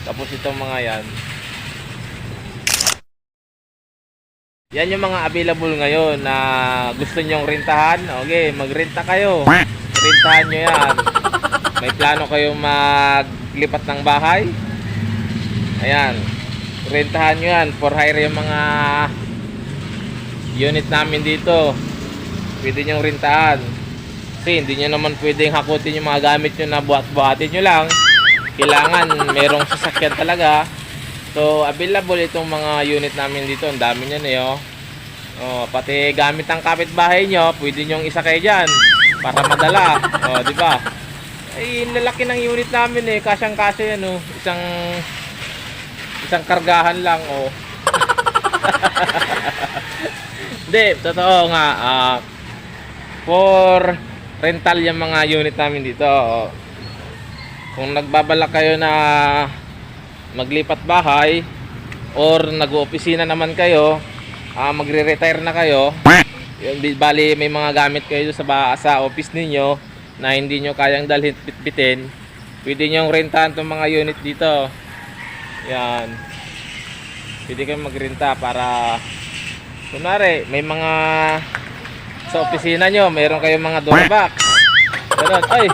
Tapos itong mga yan. Yan yung mga available ngayon na gusto nyong rentahan. Okay, magrenta kayo. Rentahan nyo yan. May plano kayong maglipat ng bahay. Ayan. Rentahan nyo yan. For hire yung mga unit namin dito. Pwede nyong rentahan. Kasi hindi nyo naman pwedeng hakutin yung mga gamit nyo na buhat-buhatin nyo lang. Kailangan merong sasakyan talaga. So, available itong mga unit namin dito. Ang dami niyan eh, oh. Oh, pati gamit ng kapitbahay nyo, pwede nyo isakay dyan para madala. Oh, di ba? Ay, lalaki ng unit namin eh. Kasyang-kasya yan, oh. Isang kargahan lang, oh. Hindi, totoo nga. For rental yung mga unit namin dito. Oh. Kung nagbabalak kayo na maglipat bahay or nag-oopisina naman kayo, magre-retire na kayo, bali may mga gamit kayo sa office ninyo na hindi nyo kayang dalhin bitbitin, pwede nyo rentahan itong mga unit dito. Yan, pwede kayong magrenta para kunwari may mga sa opisina nyo, mayroon kayong mga door box. Ganun. Ay,